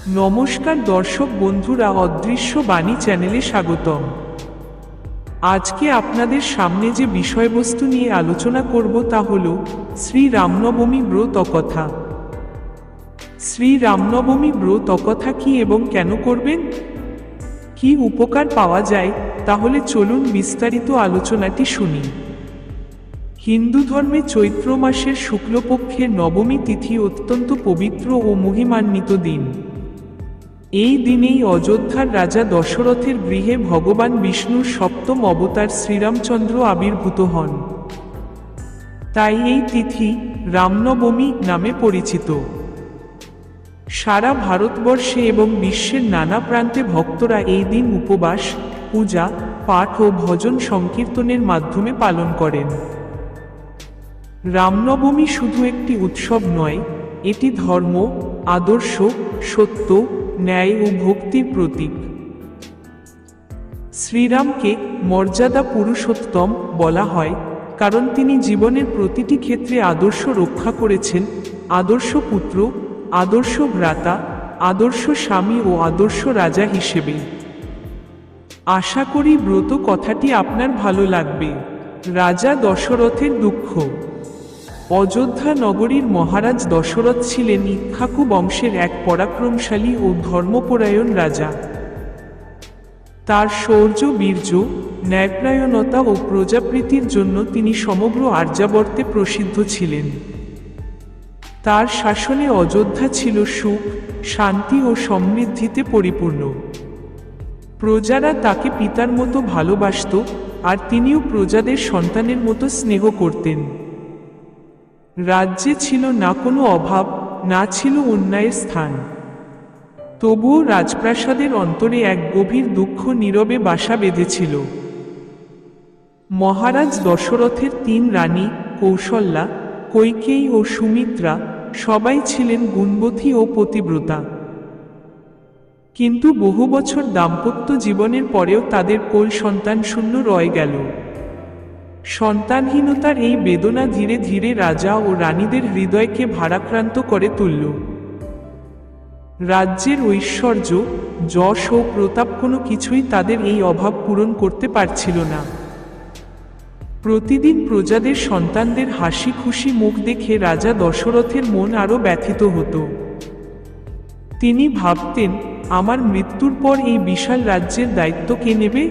নমস্কার দর্শক বন্ধুরা, অদৃশ্য বাণী চ্যানেলে স্বাগতম। আজকে আপনাদের সামনে যে বিষয়বস্তু নিয়ে আলোচনা করব তা হল শ্রী রামনবমী ব্রত কথা। শ্রী রামনবমী ব্রত কথা কি এবং কেন করবেন, কি উপকার পাওয়া যায়, তাহলে চলুন বিস্তারিত আলোচনাটি শুনি। হিন্দু ধর্মে চৈত্র মাসের শুক্লপক্ষের নবমী তিথি অত্যন্ত পবিত্র ও মহিমান্বিত দিন। এই দিনেই অযোধ্যার রাজা দশরথের গৃহে ভগবান বিষ্ণুর সপ্তম অবতার শ্রীরামচন্দ্র আবির্ভূত হন। তাই এই তিথি রামনবমী নামে পরিচিত। সারা ভারতবর্ষে এবং বিশ্বের নানা প্রান্তে ভক্তরা এই দিন উপবাস, পূজা, পাঠ ও ভজন সংকীর্তনের মাধ্যমে পালন করেন। রামনবমী শুধু একটি উৎসব নয়, এটি ধর্ম, আদর্শ, সত্য, ন্যায় ও ভক্তির প্রতীক। শ্রীরামকে মর্যাদা পুরুষোত্তম বলা হয়, কারণ তিনি জীবনের প্রতিটি ক্ষেত্রে আদর্শ রক্ষা করেছেন, আদর্শ পুত্র, আদর্শ ভ্রাতা, আদর্শ স্বামী ও আদর্শ রাজা হিসেবে। আশা করি ব্রত কথাটি আপনার ভালো লাগবে। রাজা দশরথের দুঃখ। অযোধ্যা নগরীর মহারাজ দশরথ ছিলেন ইক্ষ্বাকু বংশের এক পরাক্রমশালী ও ধর্মপরায়ণ রাজা। তার শৌর্য, বীর্য, ন্যায়পরায়ণতা ও প্রজাপ্রীতির জন্য তিনি সমগ্র আর্যাবর্তে প্রসিদ্ধ ছিলেন। তার শাসনে অযোধ্যা ছিল সুখ, শান্তি ও সমৃদ্ধিতে পরিপূর্ণ। প্রজারা তাকে পিতার মতো ভালোবাসত, আর তিনিও প্রজাদের সন্তানের মতো স্নেহ করতেন। রাজ্যে ছিল না কোনো অভাব, না ছিল অন্যায়ের স্থান। তবুও রাজপ্রাসাদের অন্তরে এক গভীর দুঃখ নীরবে বাসা বেঁধেছিল। মহারাজ দশরথের 3 রানী, কৌশল্যা, কৈকেয়ী ও সুমিত্রা, সবাই ছিলেন গুণবতী ও পতিব্রতা। কিন্তু বহু বছর দাম্পত্য জীবনের পরেও তাদের কোল সন্তান শূন্য রয়ে গেল। সন্তানহীনতার এই বেদনা ধীরে ধীরে রাজা ও রানীদের হৃদয়কে ভারাক্রান্ত করে তুলল। রাজ্যের ঐশ্বর্য, যশ ও প্রতাপ কোনো কিছুই তাদের এই অভাব পূরণ করতে পারছিল না। প্রতিদিন প্রজাদের সন্তানদের হাসি খুশি মুখ দেখে রাজা দশরথের মন আরও ব্যথিত হতো। তিনি ভাবতেন, আমার মৃত্যুর পর এই বিশাল রাজ্যের দায়িত্ব কে নেবে?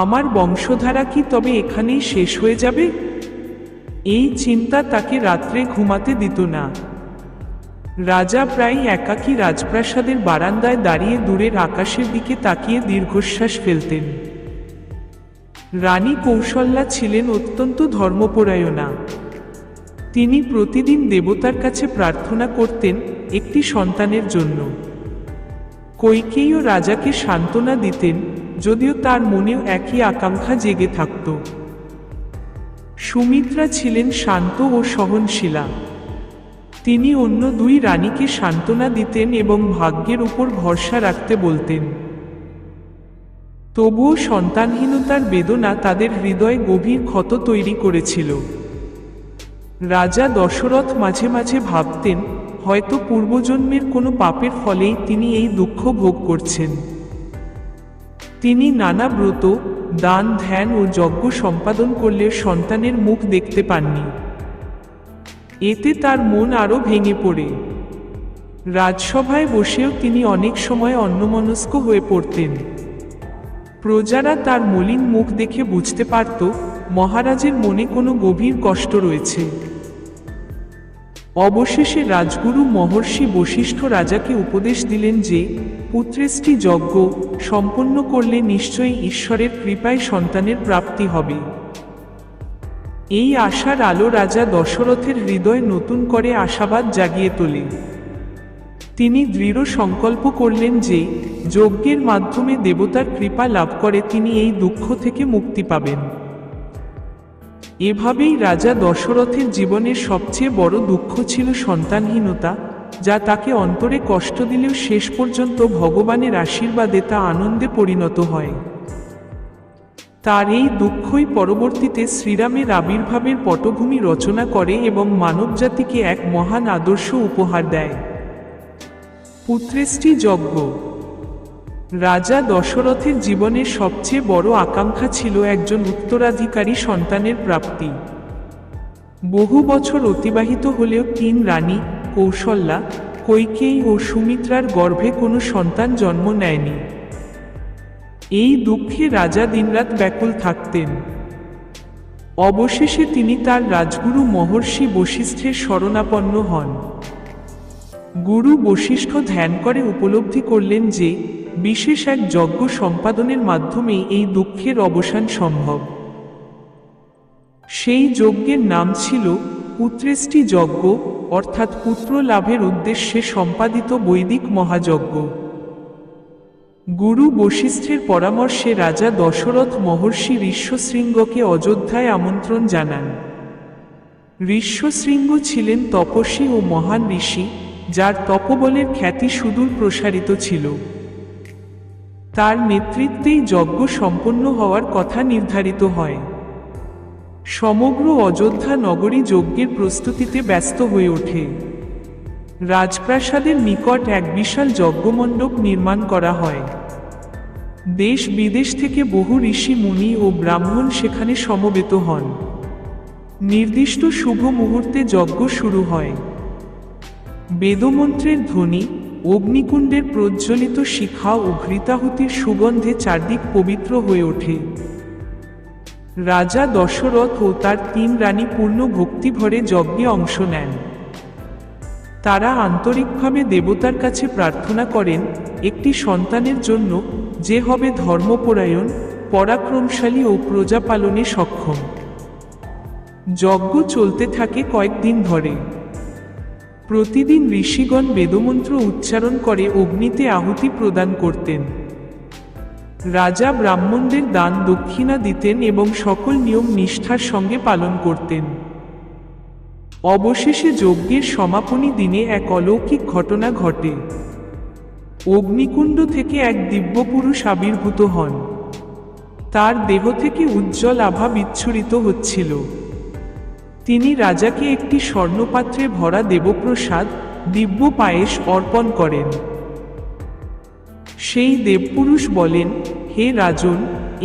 আমার বংশধারা কি তবে এখানেই শেষ হয়ে যাবে? এই চিন্তা তাকে রাত্রে ঘুমাতে দিত না। রাজা প্রায় একাকী রাজপ্রাসাদের বারান্দায় দাঁড়িয়ে দূরের আকাশের দিকে তাকিয়ে দীর্ঘশ্বাস ফেলতেন। রানী কৌশল্যা ছিলেন অত্যন্ত ধর্মপরায়ণা। তিনি প্রতিদিন দেবতার কাছে প্রার্থনা করতেন একটি সন্তানের জন্য। কৈকেয়ীও রাজাকে সান্ত্বনা দিতেন, যদিও তার মনেও একই আকাঙ্ক্ষা জেগে থাকত। সুমিত্রা ছিলেন শান্ত ও সহনশীলা। তিনি অন্য 2 রানীকে সান্ত্বনা দিতেন এবং ভাগ্যের উপর ভরসা রাখতে বলতেন। তবুও সন্তানহীনতার বেদনা তাদের হৃদয়ে গভীর ক্ষত তৈরি করেছিল। রাজা দশরথ মাঝে মাঝে ভাবতেন, হয়তো পূর্বজন্মের কোনো পাপের ফলেই তিনি এই দুঃখ ভোগ করছেন। তিনি নানা ব্রত, দান, ধ্যান ও যজ্ঞ সম্পাদন করলেও সন্তানের মুখ দেখতে পাননি। এতে তার মন আরও ভেঙে পড়ে। রাজসভায় বসেও তিনি অনেক সময় অন্যমনস্ক হয়ে পড়তেন। প্রজারা তার মলিন মুখ দেখে বুঝতে পারত, মহারাজের মনে কোনো গভীর কষ্ট রয়েছে। অবশেষে রাজগুরু মহর্ষি বশিষ্ঠ রাজাকে উপদেশ দিলেন যে, পুত্রেষ্টি যজ্ঞ সম্পন্ন করলে নিশ্চয়ই ঈশ্বরের কৃপায় সন্তানের প্রাপ্তি হবে। এই আশার আলো রাজা দশরথের হৃদয়ে নতুন করে আশাবাদ জাগিয়ে তোলে। তিনি দৃঢ় সংকল্প করলেন যে, যজ্ঞের মাধ্যমে দেবতার কৃপা লাভ করে তিনি এই দুঃখ থেকে মুক্তি পাবেন। এভাবেই রাজা দশরথের জীবনের সবচেয়ে বড় দুঃখ ছিল সন্তানহীনতা, যা তাকে অন্তরে কষ্ট দিলেও শেষ পর্যন্ত ভগবানের আশীর্বাদে তা আনন্দে পরিণত হয়। তার এই দুঃখই পরবর্তীতে শ্রীরামের আবির্ভাবের পটভূমি রচনা করে এবং মানবজাতিকে এক মহান আদর্শ উপহার দেয়। পুত্রেষ্টি যজ্ঞ। রাজা দশরথের জীবনের সবচেয়ে বড় আকাঙ্ক্ষা ছিল একজন উত্তরাধিকারী সন্তানের প্রাপ্তি। বহু বছর অতিবাহিত হলেও 3 রানী কৌশল্যা, কৈকেয়ী ও সুমিত্রার গর্ভে কোনো সন্তান জন্ম নেয়নি। এই দুঃখে রাজা দিনরাত ব্যাকুল থাকতেন। অবশেষে তিনি তার রাজগুরু মহর্ষি বশিষ্ঠের শরণাপন্ন হন। গুরু বশিষ্ঠ ধ্যান করে উপলব্ধি করলেন যে বিশেষ এক যজ্ঞ সম্পাদনের মাধ্যমে এই দুঃখের অবসান সম্ভব। সেই যজ্ঞের নাম ছিল পুত্রেষ্টি যজ্ঞ, অর্থাৎ পুত্র লাভের উদ্দেশ্যে সম্পাদিত বৈদিক মহাযজ্ঞ। গুরু বশিষ্ঠের পরামর্শে রাজা দশরথ মহর্ষি ঋষ্যশৃঙ্গকে অযোধ্যায় আমন্ত্রণ জানান। ঋষ্যশৃঙ্গ ছিলেন তপস্বী ও মহান ঋষি, যার তপবলের খ্যাতি সুদূর প্রসারিত ছিল। তার নেতৃত্বেই যজ্ঞ সম্পন্ন হওয়ার কথা নির্ধারিত হয়। সমগ্র অযোধ্যা নগরী যজ্ঞের প্রস্তুতিতে ব্যস্ত হয়ে ওঠে। রাজপ্রাসাদের নিকট এক বিশাল যজ্ঞমণ্ডপ নির্মাণ করা হয়। দেশ বিদেশ থেকে বহু ঋষি মুনি ও ব্রাহ্মণ সেখানে সমবেত হন। নির্দিষ্ট শুভ মুহূর্তে যজ্ঞ শুরু হয়। বেদমন্ত্রের ধ্বনি, অগ্নিকুণ্ডের প্রজ্বলিত শিখা ও ঘৃতাহুতির সুগন্ধে চারদিক পবিত্র হয়ে ওঠে। রাজা দশরথ ও তার 3 রানী পূর্ণ ভক্তিভরে যজ্ঞে অংশ নেন। তারা আন্তরিকভাবে দেবতার কাছে প্রার্থনা করেন একটি সন্তানের জন্য, যে হবে ধর্মপরায়ণ, পরাক্রমশালী ও প্রজা পালনে সক্ষম। যজ্ঞ চলতে থাকে কয়েকদিন ধরে। প্রতিদিন ঋষিগণ বেদমন্ত্র উচ্চারণ করে অগ্নিতে আহুতি প্রদান করতেন। রাজা ব্রাহ্মণদের দান দক্ষিণা দিতেন এবং সকল নিয়ম নিষ্ঠার সঙ্গে পালন করতেন। অবশেষে যজ্ঞের সমাপনী দিনে এক অলৌকিক ঘটনা ঘটে। অগ্নিকুণ্ড থেকে এক দিব্যপুরুষ আবির্ভূত হন। তার দেহ থেকে উজ্জ্বল আভা বিচ্ছুরিত হচ্ছিল। তিনি রাজাকে একটি স্বর্ণপাত্রে ভরা দেবপ্রসাদ, দিব্য পায়েস অর্পণ করেন। সেই দেবপুরুষ বলেন, হে রাজন,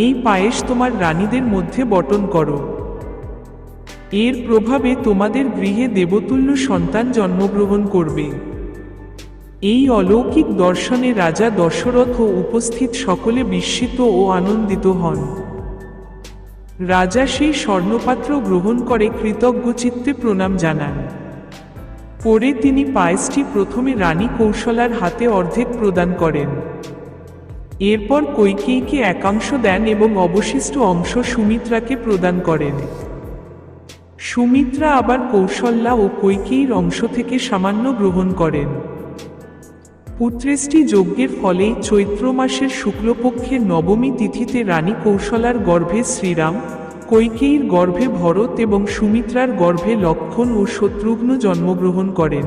এই পায়েস তোমার রানীদের মধ্যে বণ্টন করো। এর প্রভাবে তোমাদের গৃহে দেবতুল্য সন্তান জন্মগ্রহণ করবে। এই অলৌকিক দর্শনে রাজা দশরথ ও উপস্থিত সকলে বিস্মিত ও আনন্দিত হন। রাজা সেই স্বর্ণপাত্র গ্রহণ করে কৃতজ্ঞচিত্তে প্রণাম জানান। পরে তিনি পায়েসটি প্রথমে রানী কৌশলার হাতে অর্ধেক প্রদান করেন। এরপর কৈকেয়ীকে একাংশ দেন এবং অবশিষ্ট অংশ সুমিত্রাকে প্রদান করেন। সুমিত্রা আবার কৌশল্যা ও কৈকেয়ীর অংশ থেকে সামান্য গ্রহণ করেন। পুত্রেষ্টি যজ্ঞের ফলেই চৈত্র মাসের শুক্লপক্ষের নবমী তিথিতে রানী কৌশলার গর্ভে শ্রীরাম, কৈকেয়ীর গর্ভে ভরত এবং সুমিত্রার গর্ভে লক্ষ্মণ ও শত্রুঘ্ন জন্মগ্রহণ করেন।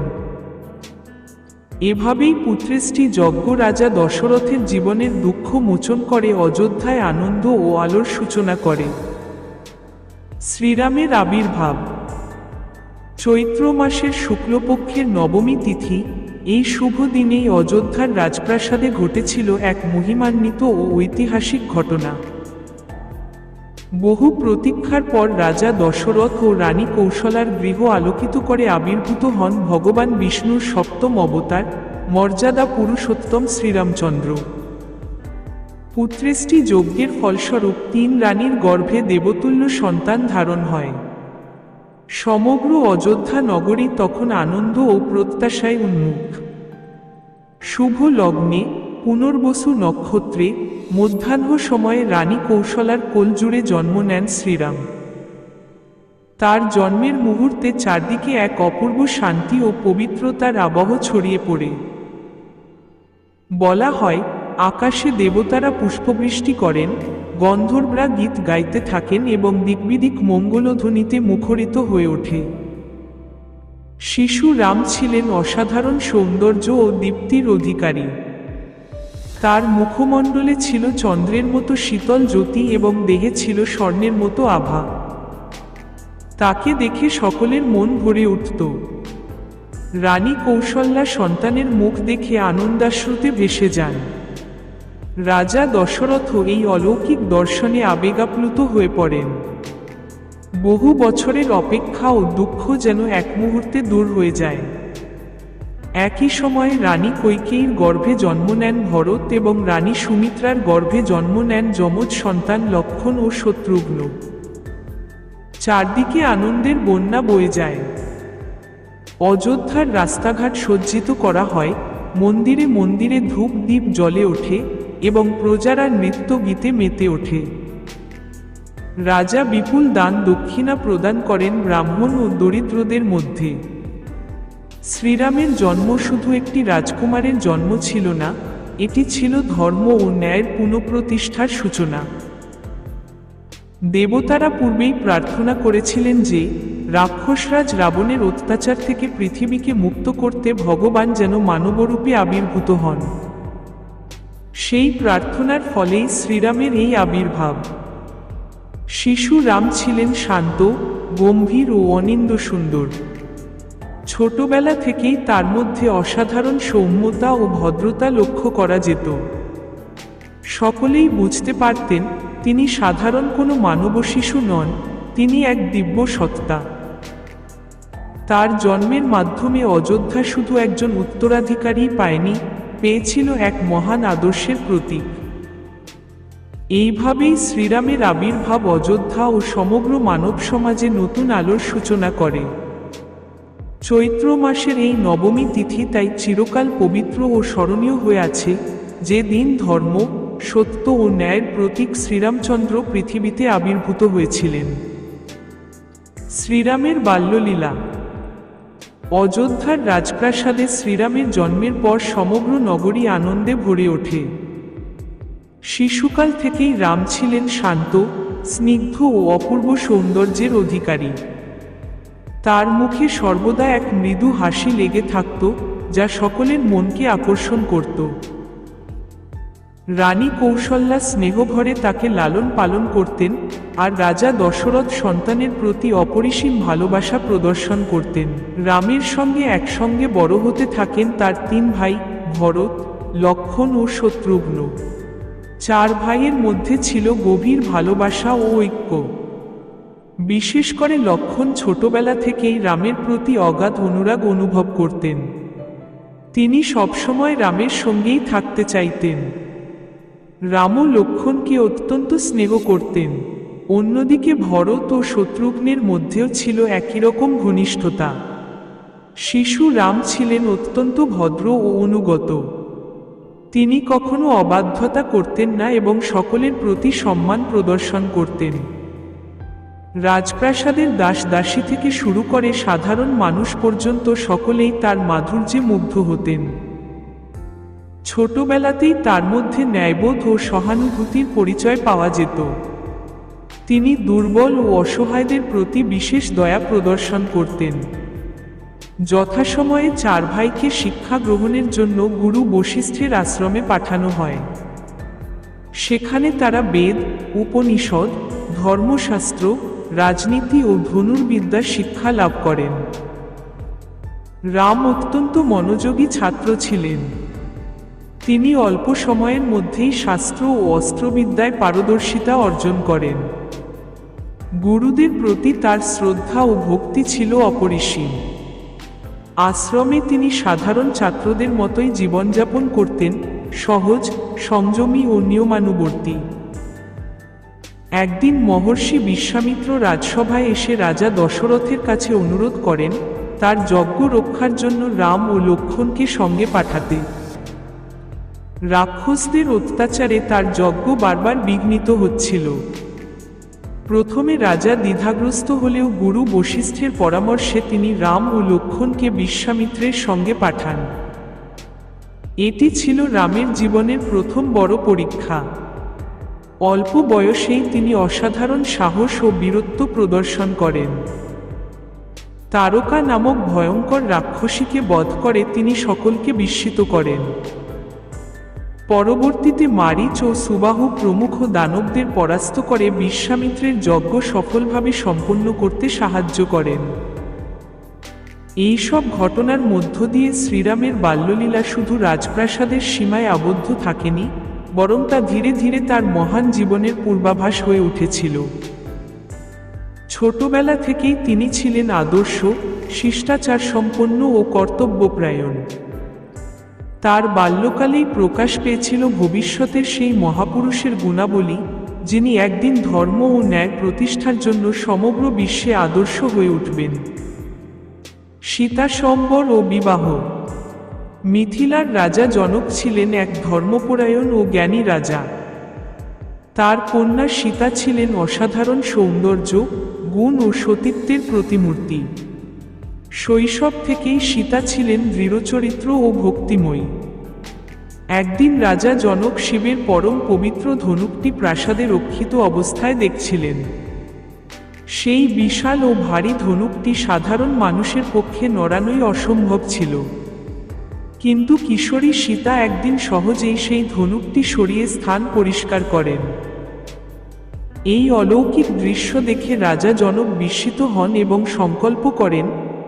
এভাবেই পুত্রেষ্টি যজ্ঞ রাজা দশরথের জীবনের দুঃখ মোচন করে অযোধ্যায় আনন্দ ও আলোর সূচনা করে। শ্রীরামের আবির্ভাব। চৈত্র মাসের শুক্লপক্ষের নবমী তিথি, এই শুভ দিনেই অযোধ্যার রাজপ্রাসাদে ঘটেছিল এক মহিমান্বিত ও ঐতিহাসিক ঘটনা। বহু প্রতীক্ষার পর রাজা দশরথ ও রানী কৌশলার গৃহ আলোকিত করে আবির্ভূত হন ভগবান বিষ্ণুর সপ্তম অবতার, মর্যাদা পুরুষোত্তম শ্রীরামচন্দ্র। পুত্রেষ্টি যজ্ঞের ফলস্বরূপ 3 রানীর গর্ভে দেবতুল্য সন্তান ধারণ হয়। সমগ্র অযোধ্যা নগরী তখন আনন্দ ও প্রত্যাশায় উন্মুখ। শুভ লগ্নে, পুনর্বসু নক্ষত্রে, মধ্যাহ্ন সময়ে রানী কৌশলার কোলজুড়ে জন্ম নেন শ্রীরাম। তার জন্মের মুহূর্তে চারদিকে এক অপূর্ব শান্তি ও পবিত্রতার আবহ ছড়িয়ে পড়ে। বলা হয়, আকাশে দেবতারা পুষ্পবৃষ্টি করেন, গন্ধর্বরা গীত গাইতে থাকেন এবং দিকবিদিক মঙ্গলধ্বনিতে মুখরিত হয়ে ওঠে। শিশু রাম ছিলেন অসাধারণ সৌন্দর্য ও দীপ্তির অধিকারী। তার মুখমণ্ডলে ছিল চন্দ্রের মতো শীতল জ্যোতি এবং দেহে ছিল স্বর্ণের মতো আভা। তাকে দেখে সকলের মন ভরে উঠত। রানী কৌশল্যা সন্তানের মুখ দেখে আনন্দাশ্রুতে ভেসে যান। রাজা দশরথ এই অলৌকিক দর্শনে আবেগাপ্লুত হয়ে পড়েন। বহু বছরের অপেক্ষা ও দুঃখ যেন এক মুহূর্তে দূর হয়ে যায়। একই সময়ে রানী কৈকেয়ীর গর্ভে জন্ম নেন ভরত এবং রানী সুমিত্রার গর্ভে জন্ম নেন যমজ সন্তান লক্ষ্মণ ও শত্রুঘ্ন। চারদিকে আনন্দের বন্যা বয়ে যায়। অযোধ্যার রাস্তাঘাট সজ্জিত করা হয়, মন্দিরে মন্দিরে ধূপ দ্বীপ জ্বলে ওঠে এবং প্রজারা নৃত্য গীতে মেতে ওঠে। রাজা বিপুল দান দক্ষিণা প্রদান করেন ব্রাহ্মণ ও দরিদ্রদের মধ্যে। শ্রীরামের জন্ম শুধু একটি রাজকুমারের জন্ম ছিল না, এটি ছিল ধর্ম ও ন্যায়ের পুনঃপ্রতিষ্ঠার সূচনা। দেবতারা পূর্বেই প্রার্থনা করেছিলেন যে রাক্ষসরাজ রাবণের অত্যাচার থেকে পৃথিবীকে মুক্ত করতে ভগবান যেন মানবরূপে আবির্ভূত হন। সেই প্রার্থনার ফলেই শ্রীরামের এই আবির্ভাব। শিশু রাম ছিলেন শান্ত, গম্ভীর ও অনিন্দ সুন্দর। ছোটবেলা থেকেই তার মধ্যে অসাধারণ সৌম্যতা ও ভদ্রতা লক্ষ্য করা যেত। সকলেই বুঝতে পারতেন তিনি সাধারণ কোনো মানব শিশু নন, তিনি এক দিব্য সত্তা। তার জন্মের মাধ্যমে অযোধ্যা শুধু একজন উত্তরাধিকারী পায়নি, পেয়েছিল এক মহান আদর্শের প্রতীক। এইভাবেই শ্রীরামের আবির্ভাব অযোধ্যা ও সমগ্র মানব সমাজে নতুন আলোর সূচনা করে। চৈত্র মাসের এই নবমী তিথি তাই চিরকাল পবিত্র ও স্মরণীয় হয়ে আছে, যে দিন ধর্ম, সত্য ও ন্যায়ের প্রতীক শ্রীরামচন্দ্র পৃথিবীতে আবির্ভূত হয়েছিলেন। শ্রীরামের বাল্যলীলা। অযোধ্যার রাজপ্রাসাদে শ্রীরামের জন্মের পর সমগ্র নগরী আনন্দে ভরে ওঠে। শিশুকাল থেকেই রাম ছিলেন শান্ত, স্নিগ্ধ ও অপূর্ব সৌন্দর্যের অধিকারী। তার মুখে সর্বদা এক মৃদু হাসি লেগে থাকত, যা সকলের মনকে আকর্ষণ করত। রানী কৌশল্যা স্নেহভরে তাকে লালন পালন করতেন, আর রাজা দশরথ সন্তানের প্রতি অপরিসীম ভালোবাসা প্রদর্শন করতেন। রামের সঙ্গে একসঙ্গে বড় হতে থাকেন তার তিন ভাই, ভরত, লক্ষ্মণ ও শত্রুঘ্ন। চার ভাইয়ের মধ্যে ছিল গভীর ভালোবাসা ও ঐক্য। বিশেষ করে লক্ষ্মণ ছোটবেলা থেকেই রামের প্রতি অগাধ অনুরাগ অনুভব করতেন। তিনি সবসময় রামের সঙ্গেই থাকতে চাইতেন। রামও লক্ষ্মণকে অত্যন্ত স্নেহ করতেন। অন্যদিকে ভরত ও শত্রুঘ্নের মধ্যেও ছিল একই রকম ঘনিষ্ঠতা। শিশু রাম ছিলেন অত্যন্ত ভদ্র ও অনুগত। তিনি কখনো অবাধ্যতা করতেন না এবং সকলের প্রতি সম্মান প্রদর্শন করতেন। রাজপ্রাসাদের দাস দাসী থেকে শুরু করে সাধারণ মানুষ পর্যন্ত সকলেই তার মাধুর্যে মুগ্ধ হতেন। ছোটবেলাতেই তার মধ্যে ন্যায়বোধ ও সহানুভূতির পরিচয় পাওয়া যেত। তিনি দুর্বল ও অসহায়দের প্রতি বিশেষ দয়া প্রদর্শন করতেন। যথাসময়ে চার ভাইকে শিক্ষা গ্রহণের জন্য গুরু বশিষ্ঠের আশ্রমে পাঠানো হয়। সেখানে তারা বেদ, উপনিষদ, ধর্মশাস্ত্র, রাজনীতি ও ধনুর্বিদ্যা শিক্ষা লাভ করেন। রাম অত্যন্ত মনোযোগী ছাত্র ছিলেন। তিনি অল্প সময়ের মধ্যেই শাস্ত্র ও অস্ত্রবিদ্যায় পারদর্শিতা অর্জন করেন। গুরুদের প্রতি তার শ্রদ্ধা ও ভক্তি ছিল অপরিসীম। আশ্রমে তিনি সাধারণ ছাত্রদের মতোই জীবনযাপন করতেন, সহজ, সংযমী ও নিয়মানুবর্তী। একদিন মহর্ষি বিশ্বামিত্র রাজসভায় এসে রাজা দশরথের কাছে অনুরোধ করেন তার যজ্ঞ রক্ষার জন্য রাম ও লক্ষ্মণকে সঙ্গে পাঠাতে। রাক্ষসদের অত্যাচারে তার যজ্ঞ বারবার বিঘ্নিত হচ্ছিল। প্রথমে রাজা দ্বিধাগ্রস্ত হলেও গুরু বশিষ্ঠের পরামর্শে তিনি রাম ও লক্ষ্মণকে বিশ্বামিত্রের সঙ্গে পাঠান। এটি ছিল রামের জীবনের প্রথম বড় পরীক্ষা। অল্প বয়সেই তিনি অসাধারণ সাহস ও বীরত্ব প্রদর্শন করেন। তারকা নামক ভয়ঙ্কর রাক্ষসীকে বধ করে তিনি সকলকে বিস্মিত করেন। পরবর্তীতে মারীচ ও সুবাহু প্রমুখ দানবদের পরাস্ত করে বিশ্বামিত্রের যজ্ঞ সফলভাবে সম্পন্ন করতে সাহায্য করেন। এই সব ঘটনার মধ্য দিয়ে শ্রীরামের বাল্যলীলা শুধু রাজপ্রাসাদের সীমায় আবদ্ধ থাকেনি, বরং তা ধীরে ধীরে তার মহান জীবনের পূর্বাভাস হয়ে উঠেছিল। ছোটবেলা থেকেই তিনি ছিলেন আদর্শ, শিষ্টাচার সম্পন্ন ও কর্তব্যপরায়ণ। তার বাল্যকালেই প্রকাশ পেয়েছিল ভবিষ্যতের সেই মহাপুরুষের গুণাবলী, যিনি একদিন ধর্ম ও ন্যায় প্রতিষ্ঠার জন্য সমগ্র বিশ্বে আদর্শ হয়ে উঠবেন। সীতাস্বয়ম্বর ও বিবাহ। মিথিলার রাজা জনক ছিলেন এক ধর্মপরায়ণ ও জ্ঞানী রাজা। তার কন্যা সীতা ছিলেন অসাধারণ সৌন্দর্য, গুণ ও সতীত্বের প্রতিমূর্তি। শৈশব থেকেই সীতা ছিলেন দৃঢ়চরিত্র ও ভক্তিময়ী। একদিন রাজা জনক শিবের পরম পবিত্র ধনুকটি প্রাসাদে রক্ষিত অবস্থায় দেখছিলেন। সেই বিশাল ও ভারী ধনুকটি সাধারণ মানুষের পক্ষে নড়ানোই অসম্ভব ছিল। কিন্তু কিশোরী সীতা একদিন সহজেই সেই ধনুকটি সরিয়ে স্থান পরিষ্কার করেন। এই অলৌকিক দৃশ্য দেখে রাজা জনক বিস্মিত হন এবং সংকল্প করেন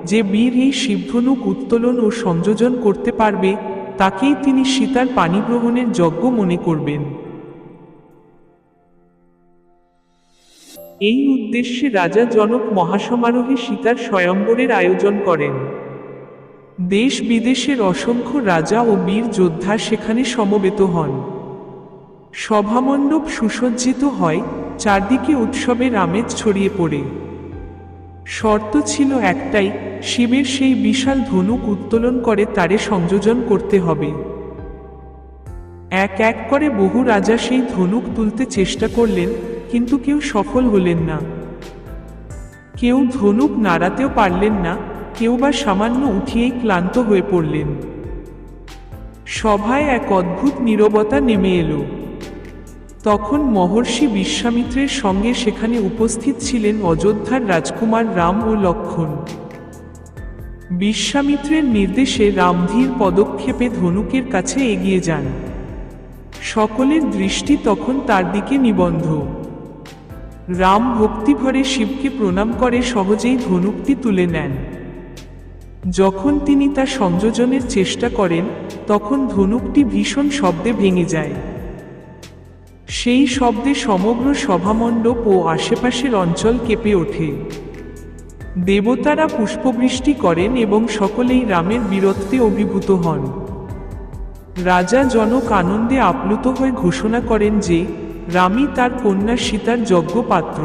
যে বীর এই শিবধনুক উত্তোলন ও সংযোজন করতে পারবে, তাকেই তিনি সীতার পাণিগ্রহণের যজ্ঞ মনে করবেন। এই উদ্দেশ্যে রাজা জনক মহাসমারোহে সীতার স্বয়ম্বরের আয়োজন করেন। দেশ বিদেশের অসংখ্য রাজা ও বীর যোদ্ধা সেখানে সমবেত হন। সভামণ্ডপ সুসজ্জিত হয়, চারদিকে উৎসবের আমেজ ছড়িয়ে পড়ে। শর্ত ছিল একটাই, শিবের সেই বিশাল ধনুক উত্তোলন করে তারে সংযোজন করতে হবে। এক এক করে বহু রাজা সেই ধনুক তুলতে চেষ্টা করলেন, কিন্তু কেউ সফল হলেন না। কেউ ধনুক নাড়াতেও পারলেন না, কেউ বা সামান্য উঠিয়েই ক্লান্ত হয়ে পড়লেন। সভায় এক অদ্ভুত নীরবতা নেমে এলো। তখন মহর্ষি বিশ্বামিত্রের সঙ্গে সেখানে উপস্থিত ছিলেন অযোধ্যার রাজকুমার রাম ও লক্ষ্মণ। বিশ্বামিত্রের নির্দেশে রাম ধীর পদক্ষেপে ধনুকের কাছে এগিয়ে যান। সকলের দৃষ্টি তখন তার দিকে নিবদ্ধ। রাম ভক্তিভরে শিবকে প্রণাম করে সহজেই ধনুকটি তুলে নেন। যখন তিনি তা সংযোজনের চেষ্টা করেন, তখন ধনুকটি ভীষণ শব্দে ভেঙে যায়। সেই শব্দে সমগ্র সভামণ্ডপ ও আশেপাশের অঞ্চল কেঁপে ওঠে। দেবতারা পুষ্পবৃষ্টি করেন এবং সকলেই রামের বীরত্বে অভিভূত হন। রাজা জনক আনন্দে আপ্লুত হয়ে ঘোষণা করেন যে রামই তার কন্যা সীতার যোগ্য পাত্র।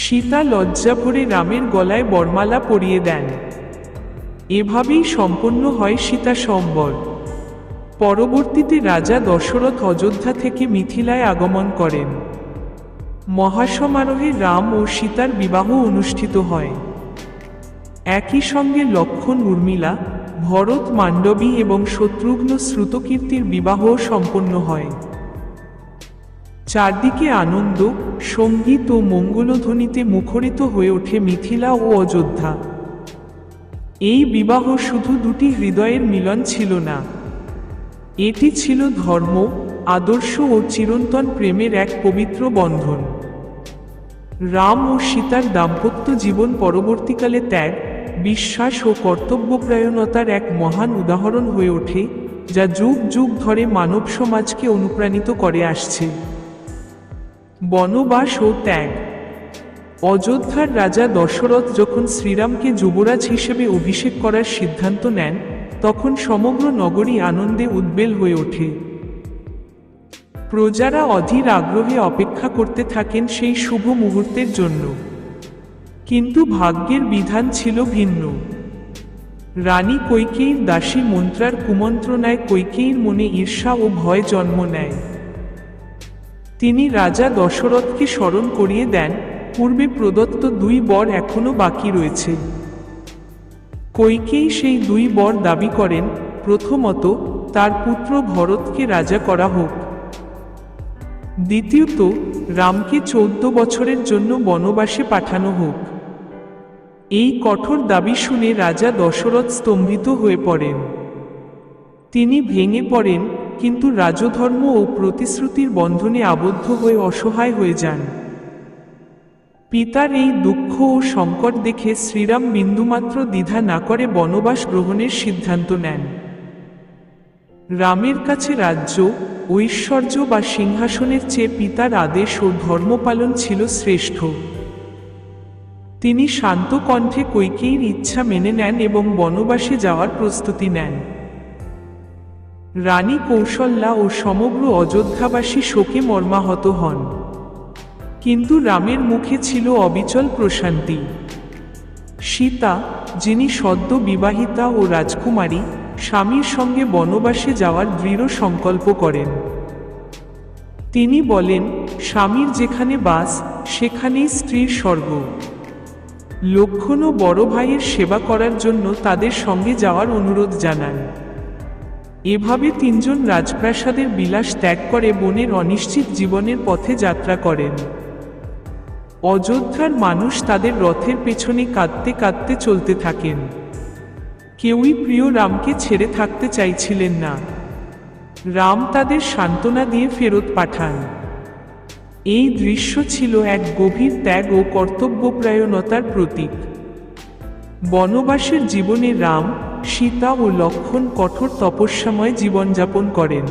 সীতা লজ্জা ভরে রামের গলায় বরমালা পরিয়ে দেন। এভাবেই সম্পন্ন হয় সীতাস্বয়ম্বর। পরবর্তীতে রাজা দশরথ অযোধ্যা থেকে মিথিলায় আগমন করেন। মহাসমারোহে রাম ও সীতার বিবাহ অনুষ্ঠিত হয়। একই সঙ্গে লক্ষ্মণ উর্মিলা, ভরত মান্ডবী এবং শত্রুঘ্ন শ্রুতকীর্তির বিবাহও সম্পন্ন হয়। চারদিকে আনন্দ, সঙ্গীত ও মঙ্গলধ্বনিতে মুখরিত হয়ে ওঠে মিথিলা ও অযোধ্যা। এই বিবাহ শুধু দুটি হৃদয়ের মিলন ছিল না, এটি ছিল ধর্ম, আদর্শ ও চিরন্তন প্রেমের এক পবিত্র বন্ধন। রাম ও সীতার দাম্পত্য জীবন পরবর্তীকালে ত্যাগ, বিশ্বাস ও কর্তব্যপরায়ণতার এক মহান উদাহরণ হয়ে ওঠে, যা যুগ যুগ ধরে মানব সমাজকে অনুপ্রাণিত করে আসছে। বনবাস ও ত্যাগ। অযোধ্যার রাজা দশরথ যখন শ্রীরামকে যুবরাজ হিসেবে অভিষেক করার সিদ্ধান্ত নেন, তখন সমগ্র নগরী আনন্দে উদ্বেল হয়ে ওঠে। প্রজারা অধীর আগ্রহে অপেক্ষা করতে থাকেন সেই শুভ মুহূর্তের জন্য। কিন্তু ভাগ্যের বিধান ছিল ভিন্ন। রানী কৈকেয়ীর দাসী মন্ত্রার কুমন্ত্রণায় কৈকেয়ীর মনে ঈর্ষা ও ভয় জন্ম নেয়। তিনি রাজা দশরথকে স্মরণ করিয়ে দেন, পূর্বে প্রদত্ত 2 বর এখনো বাকি রয়েছে। কৈকেয়ী সেই 2 বর দাবি করেন। প্রথমত, তার পুত্র ভরতকে রাজা করা হোক। দ্বিতীয়ত, রামকে 14 বছরের জন্য বনবাসে পাঠানো হোক। এই কঠোর দাবি শুনে রাজা দশরথ স্তম্ভিত হয়ে পড়েন। তিনি ভেঙে পড়েন, কিন্তু রাজধর্ম ও প্রতিশ্রুতির বন্ধনে আবদ্ধ হয়ে অসহায় হয়ে যান। পিতার এই দুঃখ ও সংকট দেখে শ্রীরাম বিন্দুমাত্র দ্বিধা না করে বনবাস গ্রহণের সিদ্ধান্ত নেন। রামের কাছে রাজ্য, ঐশ্বর্য বা সিংহাসনের চেয়ে পিতার আদেশ ও ধর্মপালন ছিল শ্রেষ্ঠ। তিনি শান্ত কণ্ঠে কইকেয়ীর ইচ্ছা মেনে নেন এবং বনবাসে যাওয়ার প্রস্তুতি নেন। রানী কৌশল্যা ও সমগ্র অযোধ্যাবাসী শোকে মর্মাহত হন, কিন্তু রামের মুখে ছিল অবিচল প্রশান্তি। সীতা, যিনি সদ্য বিবাহিতা ও রাজকুমারী, স্বামীর সঙ্গে বনবাসে যাওয়ার দৃঢ় সংকল্প করেন। তিনি বলেন, স্বামীর যেখানে বাস সেখানেই স্ত্রীর স্বর্গ। লক্ষ্মণও বড় ভাইয়ের সেবা করার জন্য তাদের সঙ্গে যাওয়ার অনুরোধ জানান। এভাবে তিনজন রাজপ্রাসাদের বিলাস ত্যাগ করে বনের অনিশ্চিত জীবনের পথে যাত্রা করেন। অযোধ্যার মানুষ তাদের রথের পেছনে কাঁদতে কাঁদতে চলতে থাকেন। কেউই প্রিয় রামকে ছেড়ে থাকতে চাইছিলেন না। রাম তাদের সান্ত্বনা দিয়ে ফেরত পাঠান। এই দৃশ্য ছিল এক গভীর ত্যাগ ও কর্তব্যপরায়ণতার প্রতীক। বনবাসের জীবনে রাম, সীতা ও লক্ষ্মণ কঠোর তপস্যাময় জীবনযাপন করেন।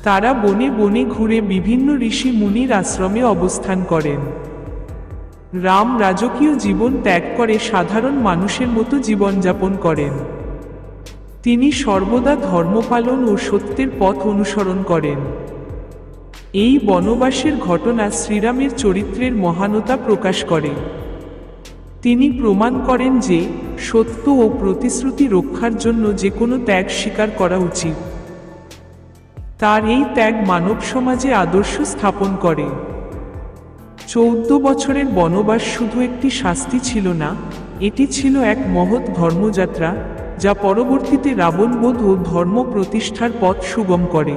তারা বনে বনে ঘুরে বিভিন্ন ঋষি মুনির আশ্রমে অবস্থান করেন। রাম রাজকীয় জীবন ত্যাগ করে সাধারণ মানুষের মতো জীবনযাপন করেন। তিনি সর্বদা ধর্মপালন ও সত্যের পথ অনুসরণ করেন। এই বনবাসের ঘটনা শ্রীরামের চরিত্রের মহানতা প্রকাশ করে। তিনি প্রমাণ করেন যে সত্য ও প্রতিশ্রুতি রক্ষার জন্য যে কোনো ত্যাগ স্বীকার করা উচিত। তার এই ত্যাগ মানব সমাজে আদর্শ স্থাপন করে। 14 বছরের বনবাস শুধু একটি শাস্তি ছিল না, এটি ছিল এক মহৎ ধর্মযাত্রা, যা পরবর্তীতে রাবণবধ ও ধর্ম প্রতিষ্ঠার পথ সুগম করে।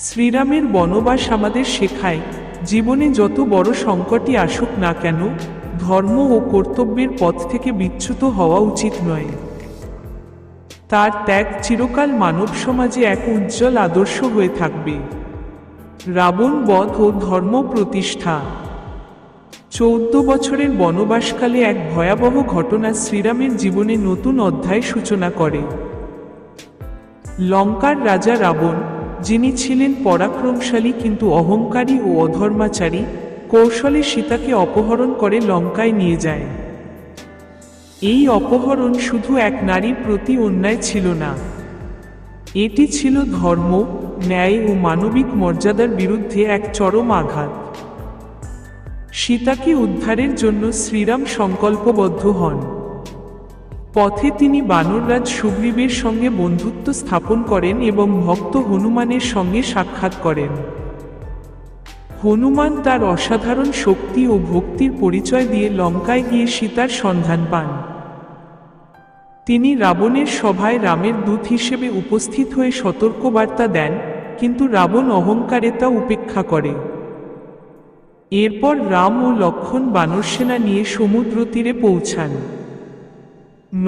শ্রীরামের বনবাস আমাদের শেখায়, জীবনে যত বড় সংকটই আসুক না কেন, ধর্ম ও কর্তব্যের পথ থেকে বিচ্যুত হওয়া উচিত নয়। তার ত্যাগ চিরকাল মানব সমাজে এক উজ্জ্বল আদর্শ হয়ে থাকবে। রাবণ বধ ও ধর্ম প্রতিষ্ঠা। 14 বছরের বনবাসকালে এক ভয়াবহ ঘটনা শ্রীরামের জীবনে নতুন অধ্যায় সূচনা করে। লঙ্কার রাজা রাবণ, যিনি ছিলেন পরাক্রমশালী কিন্তু অহংকারী ও অধর্মাচারী, কৌশলে সীতাকে অপহরণ করে লঙ্কায় নিয়ে যায়। এই অপহরণ শুধু এক নারীর প্রতি অন্যায় ছিল না, এটি ছিল ধর্ম, ন্যায় ও মানবিক মর্যাদার বিরুদ্ধে এক চরম আঘাত। সীতাকে উদ্ধারের জন্য শ্রীরাম সংকল্পবদ্ধ হন। পথে তিনি বানররাজ সুগ্রীবের সঙ্গে বন্ধুত্ব স্থাপন করেন এবং ভক্ত হনুমানের সঙ্গে সাক্ষাৎ করেন। হনুমান তার অসাধারণ শক্তি ও ভক্তির পরিচয় দিয়ে লঙ্কায় গিয়ে সীতার সন্ধান পান। তিনি রাবণের সভায় রামের দূত হিসেবে উপস্থিত হয়ে সতর্কবার্তা দেন, কিন্তু রাবণ অহংকারে তা উপেক্ষা করে। এরপর রাম ও লক্ষ্মণ বানরসেনা নিয়ে সমুদ্র তীরে পৌঁছান।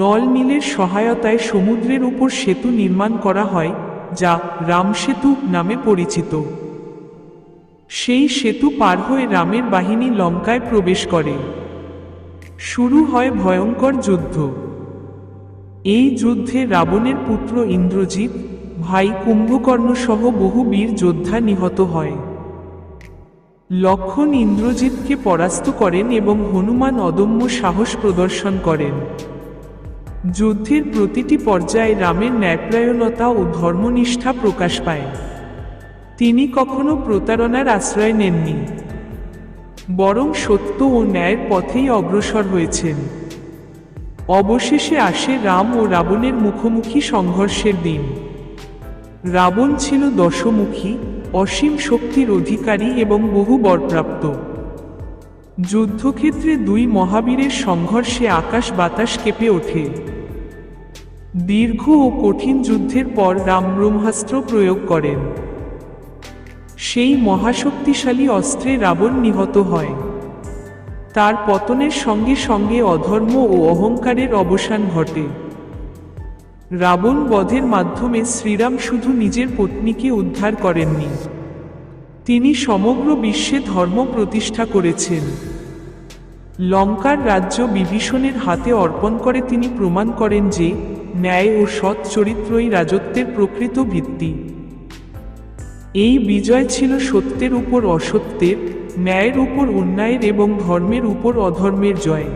নল নীলের সহায়তায় সমুদ্রের উপর সেতু নির্মাণ করা হয়, যা রামসেতু নামে পরিচিত। সেই সেতু পার হয়ে রামের বাহিনী লঙ্কায় প্রবেশ করে। শুরু হয় ভয়ঙ্কর যুদ্ধ। এই যুদ্ধে রাবণের পুত্র ইন্দ্রজিৎ, ভাই কুম্ভকর্ণ সহ বহু বীর যোদ্ধা নিহত হয়। লক্ষ্মণ ইন্দ্রজিৎকে পরাস্ত করেন এবং হনুমান অদম্য সাহস প্রদর্শন করেন। যুদ্ধের প্রতিটি পর্যায়ে রামের ন্যায়পরায়ণতা ও ধর্মনিষ্ঠা প্রকাশ পায়। তিনি কখনো প্রতারণার আশ্রয় নেননি, বরং সত্য ও ন্যায়ের পথেই অগ্রসর হয়েছেন। অবশেষে আসে রাম ও রাবণের মুখোমুখি সংঘর্ষের দিন। রাবণ ছিল দশমুখী, অসীম শক্তির অধিকারী এবং বহু বরপ্রাপ্ত। যুদ্ধক্ষেত্রে দুই মহাবীরের সংঘর্ষে আকাশ বাতাস কেঁপে ওঠে। দীর্ঘ ও কঠিন যুদ্ধের পর রাম ব্রহ্মাস্ত্র প্রয়োগ করেন। সেই মহাশক্তিশালী অস্ত্রে রাবণ নিহত হয়। তার পতনের সঙ্গে সঙ্গে অধর্ম ও অহংকারের অবসান ঘটে। রাবণ বধের মাধ্যমে শ্রীরাম শুধু নিজের পত্নীকে উদ্ধার করেননি, তিনি সমগ্র বিশ্বে ধর্ম প্রতিষ্ঠা করেছেন। লঙ্কার রাজ্য বিভীষণের হাতে অর্পণ করে তিনি প্রমাণ করেন যে ন্যায় ও সৎ চরিত্রই রাজত্বের প্রকৃত ভিত্তি। এই বিজয় ছিল সত্যের উপর অসত্যের, ন্যায়ের উপর অন্যায়ের এবং ধর্মের উপর অধর্মের জয়।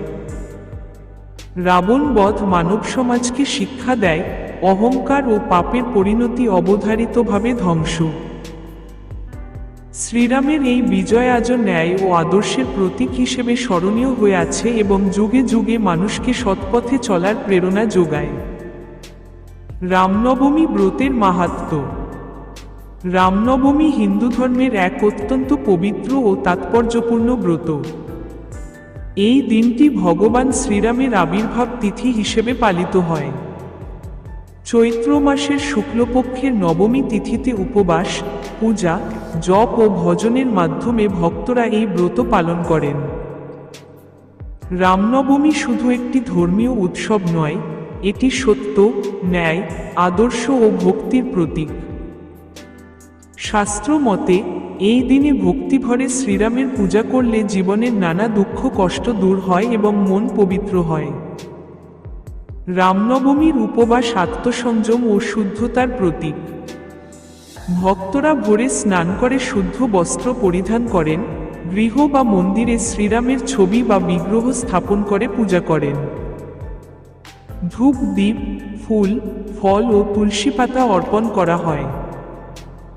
রাবণ বধ মানব সমাজকে শিক্ষা দেয় অহংকার ও পাপের পরিণতি অবধারিতভাবে ধ্বংস। শ্রীরামের এই বিজয় আজও ন্যায় ও আদর্শের প্রতীক হিসেবে স্মরণীয় হয়ে আছে এবং যুগে যুগে মানুষকে সৎপথে চলার প্রেরণা যোগায়। রামনবমী ব্রতের মাহাত্ম্য। রামনবমী হিন্দু ধর্মের এক অত্যন্ত পবিত্র ও তাৎপর্যপূর্ণ ব্রত। এই দিনটি ভগবান শ্রীরামের আবির্ভাব তিথি হিসেবে পালিত হয়। চৈত্র মাসের শুক্লপক্ষের নবমী তিথিতে উপবাস, পূজা, জপ ও ভজনের মাধ্যমে ভক্তরা এই ব্রত পালন করেন। রামনবমী শুধু একটি ধর্মীয় উৎসব নয়, এটি সত্য, ন্যায়, আদর্শ ও ভক্তির প্রতীক। শাস্ত্র মতে এই দিনে ভক্তিভরে শ্রীরামের পূজা করলে জীবনের নানা দুঃখ কষ্ট দূর হয় এবং মন পবিত্র হয়। রামনবমীর উপবাস আত্মসংযম ও শুদ্ধতার প্রতীক। ভক্তরা ভোরে স্নান করে শুদ্ধ বস্ত্র পরিধান করেন, গৃহ বা মন্দিরে শ্রীরামের ছবি বা বিগ্রহ স্থাপন করে পূজা করেন। ধূপ, দীপ, ফুল, ফল ও তুলসী পাতা অর্পণ করা হয়।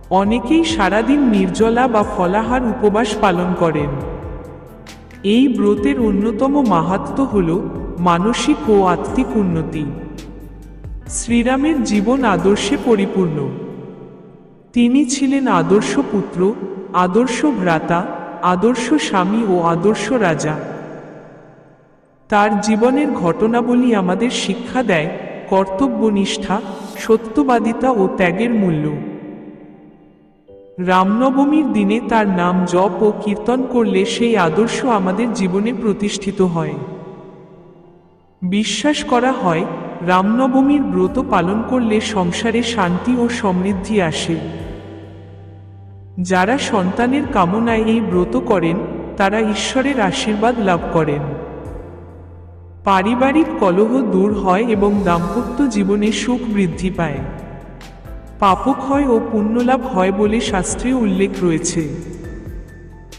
অনেকেই সারাদিন নির্জলা বা ফলাহার উপবাস পালন করেন। এই ব্রতের অন্যতম মাহাত্ম্য হল মানসিক ও আত্মিক উন্নতি। শ্রীরামের জীবন আদর্শে পরিপূর্ণ। তিনি ছিলেন আদর্শ পুত্র, আদর্শ ভ্রাতা, আদর্শ স্বামী ও আদর্শ রাজা। তার জীবনের ঘটনাবলী আমাদের শিক্ষা দেয় কর্তব্যনিষ্ঠা, সত্যবাদিতা ও ত্যাগের মূল্য। রামনবমীর দিনে তার নাম জপ ও কীর্তন করলে সেই আদর্শ আমাদের জীবনে প্রতিষ্ঠিত হয়। বিশ্বাস করা হয় রামনবমীর ব্রত পালন করলে সংসারে শান্তি ও সমৃদ্ধি আসে। যারা সন্তানের কামনায় এই ব্রত করেন তারা ঈশ্বরের আশীর্বাদ লাভ করেন। পারিবারিক কলহ দূর হয় এবং দাম্পত্য জীবনে সুখ বৃদ্ধি পায়। পাপক্ষয় ও পুণ্যলাভ হয় বলে শাস্ত্রে উল্লেখ রয়েছে।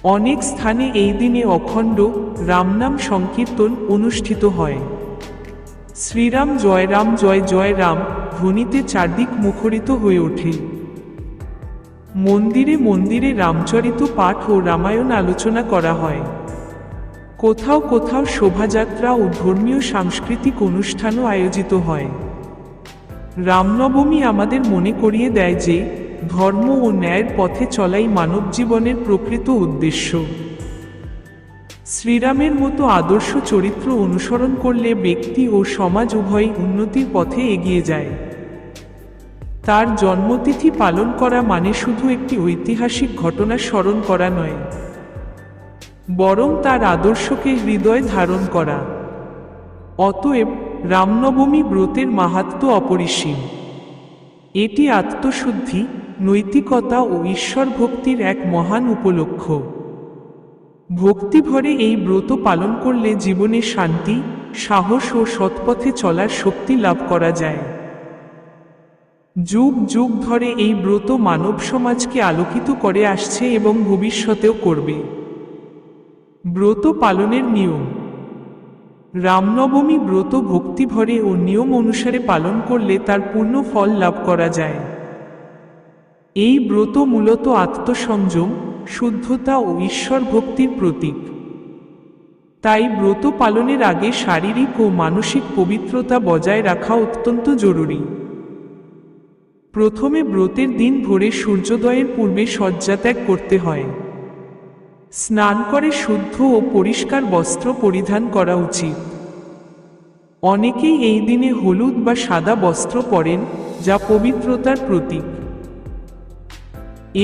অনেক স্থানে এই দিনে অখণ্ড রামনাম সংকীর্তন অনুষ্ঠিত হয়। শ্রীরাম জয় জয় রাম ধ্বনিতে চারদিক মুখরিত হয়ে ওঠে। মন্দিরে মন্দিরে রামচরিত পাঠ ও রামায়ণ আলোচনা করা হয়। কোথাও কোথাও শোভাযাত্রা ও ধর্মীয় সাংস্কৃতিক অনুষ্ঠানও আয়োজিত হয়। রামনবমী আমাদের মনে করিয়ে দেয় যে ধর্ম ও ন্যায়ের পথে চলাই মানব জীবনের প্রকৃত উদ্দেশ্য। শ্রীরামের মতো আদর্শ চরিত্র অনুসরণ করলে ব্যক্তি ও সমাজ উভয়ই উন্নতির পথে এগিয়ে যায়। তার জন্মতিথি পালন করা মানে শুধু একটি ঐতিহাসিক ঘটনা স্মরণ করা নয়, বরং তার আদর্শকে হৃদয়ে ধারণ করা। অতএব রামনবমী ব্রতের মাহাত্ম্য অপরিসীম। এটি আত্মশুদ্ধি, নৈতিকতা ও ঈশ্বর ভক্তির এক মহান উপলক্ষ। ভক্তিভরে এই ব্রত পালন করলে জীবনে শান্তি, সাহস ও সৎপথে চলার শক্তি লাভ করা যায়। যুগ যুগ ধরে এই ব্রত মানব সমাজকে আলোকিত করে আসছে এবং ভবিষ্যতেও করবে। ব্রত পালনের নিয়ম। রামনবমী ব্রত ভক্তিভরে ও নিয়ম অনুসারে পালন করলে তার পূর্ণ ফল লাভ করা যায়। এই ব্রত মূলত আত্মসংযম, শুদ্ধতা ও ঈশ্বর ভক্তির প্রতীক। তাই ব্রত পালনের আগে শারীরিক ও মানসিক পবিত্রতা বজায় রাখা অত্যন্ত জরুরি। প্রথমে ব্রতের দিন ভোরে সূর্যোদয়ের পূর্বে শয্যাত্যাগ করতে হয়। স্নান করে শুদ্ধ ও পরিষ্কার বস্ত্র পরিধান করা উচিত। অনেকেই এই দিনে হলুদ বা সাদা বস্ত্র পরেন, যা পবিত্রতার প্রতীক।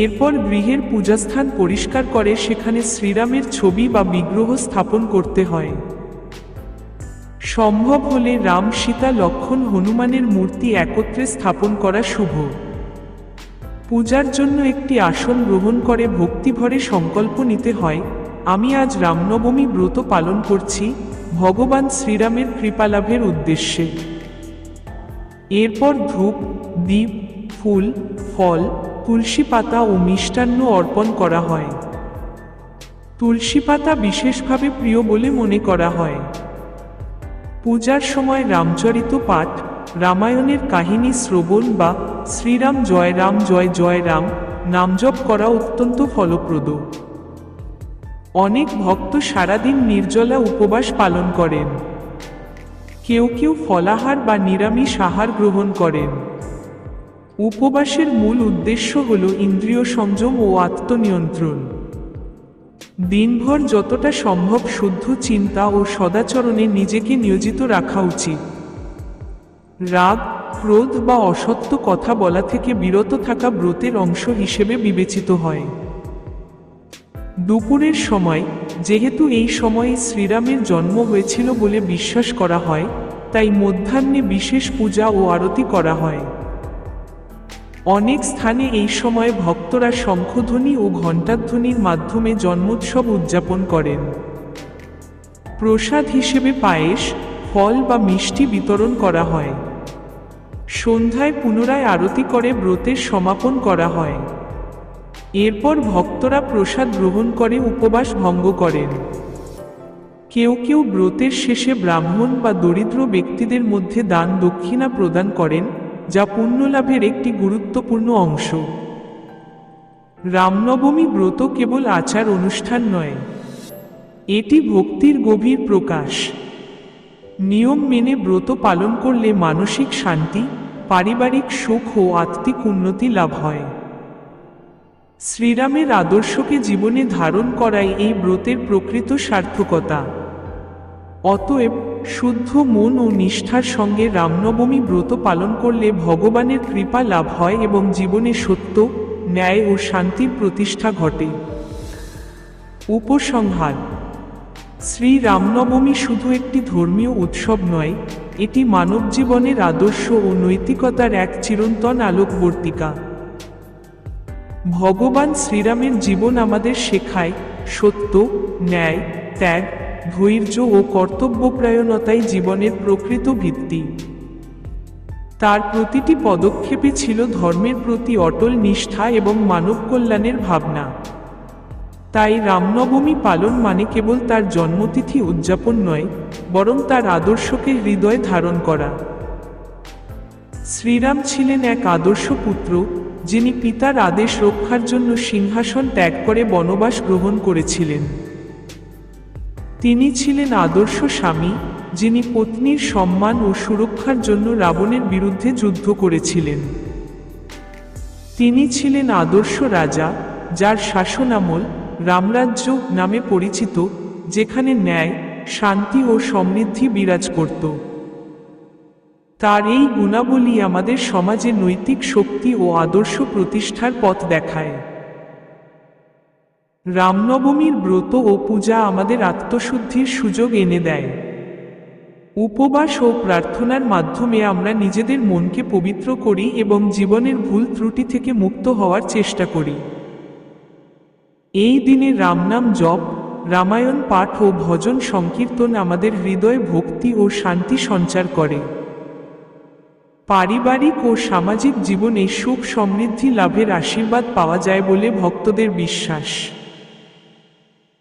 এরপর গৃহের পূজাস্থান পরিষ্কার করে সেখানে শ্রীরামের ছবি বা বিগ্রহ স্থাপন করতে হয়। সম্ভব হলে রাম, সীতা, লক্ষ্মণ, হনুমানের মূর্তি একত্রে স্থাপন করা শুভ। পূজার জন্য একটি আসন গ্রহণ করে ভক্তিভরে সংকল্প নিতে হয়, আমি আজ রামনবমী ব্রত পালন করছি ভগবান শ্রীরামের কৃপালাভের উদ্দেশ্যে। এরপর ধূপ, দীপ, ফুল, ফল, তুলসী পাতা ও মিষ্টান্ন অর্পণ করা হয়। তুলসী পাতা বিশেষভাবে প্রিয় বলে মনে করা হয়। পূজার সময় রামচরিত পাঠ, রামায়ণের কাহিনী শ্রবণ বা শ্রীরাম জয় জয় রাম নামজপ করা অত্যন্ত ফলপ্রদ। অনেক ভক্ত সারাদিন নির্জলা উপবাস পালন করেন। কেউ কেউ ফলাহার বা নিরামিষ আহার গ্রহণ করেন। উপবাসের মূল উদ্দেশ্য হল ইন্দ্রিয় সংযম ও আত্মনিয়ন্ত্রণ। দিনভর যতটা সম্ভব শুদ্ধ চিন্তা ও সদাচরণে নিজেকে নিয়োজিত রাখা উচিত। রাগ, ক্রোধ বা অসত্য কথা বলা থেকে বিরত থাকা ব্রতের অংশ হিসেবে বিবেচিত হয়। দুপুরের সময়, যেহেতু এই সময়ে শ্রীরামের জন্ম হয়েছিল বলে বিশ্বাস করা হয়, তাই মধ্যাহ্নে বিশেষ পূজা ও আরতি করা হয়। অনেক স্থানে এই সময় ভক্তরা শঙ্খধ্বনি ও ঘণ্টাধ্বনির মাধ্যমে জন্মোৎসব উদযাপন করেন। প্রসাদ হিসেবে পায়েস, ফল বা মিষ্টি বিতরণ করা হয়। সন্ধ্যায় পুনরায় আরতি করে ব্রতের সমাপন করা হয়। এরপর ভক্তরা প্রসাদ গ্রহণ করে উপবাস ভঙ্গ করেন। কেউ কেউ ব্রতের শেষে ব্রাহ্মণ বা দরিদ্র ব্যক্তিদের মধ্যে দান দক্ষিণা প্রদান করেন, যা পুণ্যলাভের একটি গুরুত্বপূর্ণ অংশ। রামনবমী ব্রত কেবল আচার অনুষ্ঠান নয়, এটি ভক্তির গভীর প্রকাশ। নিয়ম মেনে ব্রত পালন করলে মানসিক শান্তি, পারিবারিক সুখ ও আত্মিক উন্নতি লাভ হয়। শ্রীরামের আদর্শকে জীবনে ধারণ করাই এই ব্রতের প্রকৃত সার্থকতা। অতএব শুদ্ধ মন ও নিষ্ঠার সঙ্গে রামনবমী ব্রত পালন করলে ভগবানের কৃপা লাভ হয় এবং জীবনে সত্য, ন্যায় ও শান্তির প্রতিষ্ঠা ঘটে। উপসংহার: শ্রী রামনবমী শুধু একটি ধর্মীয় উৎসব নয়, এটি মানবজীবনের আদর্শ ও নৈতিকতার এক চিরন্তন আলোকবর্তিকা। ভগবান শ্রীরামের জীবন আমাদের শেখায়, সত্য, ন্যায়, ত্যাগ, ধৈর্য ও কর্তব্যপরায়ণতাই জীবনের প্রকৃত ভিত্তি। তার প্রতিটি পদক্ষেপে ছিল ধর্মের প্রতি অটল নিষ্ঠা এবং মানব কল্যাণের ভাবনা। তাই রামনবমী পালন মানে কেবল তার জন্মতিথি উদযাপন নয়, বরং তার আদর্শকে হৃদয়ে ধারণ করা। শ্রীরাম ছিলেন এক আদর্শ পুত্র, যিনি পিতার আদেশ রক্ষার জন্য সিংহাসন ত্যাগ করে বনবাস গ্রহণ করেছিলেন। তিনি ছিলেন আদর্শ স্বামী, যিনি পত্নীর সম্মান ও সুরক্ষার জন্য রাবণের বিরুদ্ধে যুদ্ধ করেছিলেন। তিনি ছিলেন আদর্শ রাজা, যার শাসনামল রামরাজ্য নামে পরিচিত, যেখানে ন্যায়, শান্তি ও সমৃদ্ধি বিরাজ করত। তার এই গুণাবলী আমাদের সমাজে নৈতিক শক্তি ও আদর্শ প্রতিষ্ঠার পথ দেখায়। রামনবমীর ব্রত ও পূজা আমাদের আত্মশুদ্ধির সুযোগ এনে দেয়। উপবাস ও প্রার্থনার মাধ্যমে আমরা নিজেদের মনকে পবিত্র করি এবং জীবনের ভুল ত্রুটি থেকে মুক্ত হওয়ার চেষ্টা করি। এই দিনে রামনাম জপ, রামায়ণ পাঠ ও ভজন সংকীর্তন আমাদের হৃদয়ে ভক্তি ও শান্তি সঞ্চার করে। পারিবারিক ও সামাজিক জীবনে সুখ সমৃদ্ধি লাভের আশীর্বাদ পাওয়া যায় বলে ভক্তদের বিশ্বাস।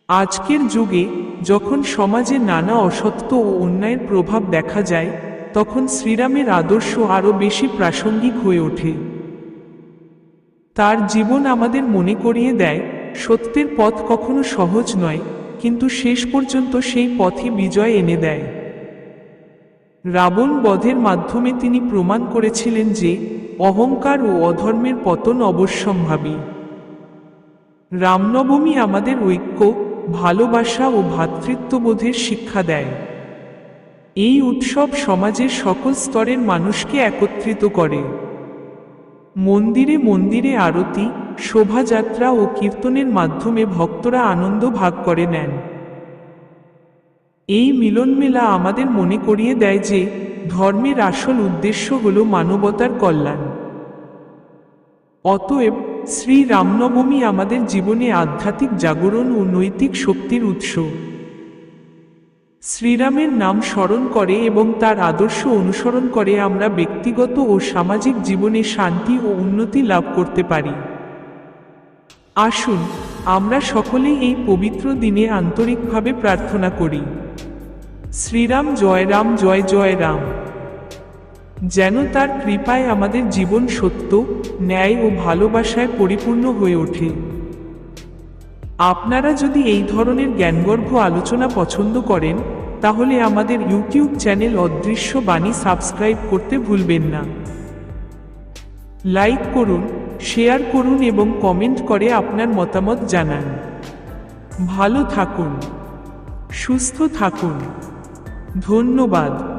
আজকের যুগে, যখন সমাজে নানা অসত্য ও অন্যায়ের প্রভাব দেখা যায়, তখন শ্রীরামের আদর্শ আরও বেশি প্রাসঙ্গিক হয়ে ওঠে। তার জীবন আমাদের মনে করিয়ে দেয়, সত্যের পথ কখনো সহজ নয়, কিন্তু শেষ পর্যন্ত সেই পথই বিজয় এনে দেয়। রাবণ বধের মাধ্যমে তিনি প্রমাণ করেছিলেন যে অহংকার ও অধর্মের পতন অবশ্যম্ভাবী। রামনবমী আমাদের ঐক্য, ভালোবাসা ও ভ্রাতৃত্ববোধের শিক্ষা দেয়। এই উৎসব সমাজের সকল স্তরের মানুষকে একত্রিত করে। মন্দিরে মন্দিরে আরতি, শোভাযাত্রা ও কীর্তনের মাধ্যমে ভক্তরা আনন্দ ভাগ করে নেন। এই মিলনমেলা আমাদের মনে করিয়ে দেয় যে ধর্মের আসল উদ্দেশ্য হল মানবতার কল্যাণ। অতএব শ্রী রামনবমী আমাদের জীবনে আধ্যাত্মিক জাগরণ ও নৈতিক শক্তির উৎস। শ্রীরামের নাম স্মরণ করে এবং তার আদর্শ অনুসরণ করে আমরা ব্যক্তিগত ও সামাজিক জীবনে শান্তি ও উন্নতি লাভ করতে পারি। আসুন আমরা সকলেই এই পবিত্র দিনে আন্তরিকভাবে প্রার্থনা করি, শ্রীরাম জয় রাম, জয় জয় রাম। যেন তার কৃপায় আমাদের জীবন সত্য, ন্যায় ও ভালোবাসায় পরিপূর্ণ হয়ে ওঠে। আপনারা যদি এই ধরনের জ্ঞানগর্ভ আলোচনা পছন্দ করেন, তাহলে আমাদের ইউটিউব চ্যানেল অদৃশ্য বাণী সাবস্ক্রাইব করতে ভুলবেন না। লাইক করুন, শেয়ার করুন এবং কমেন্ট করে আপনার মতামত জানান। ভালো থাকুন, সুস্থ থাকুন। ধন্যবাদ।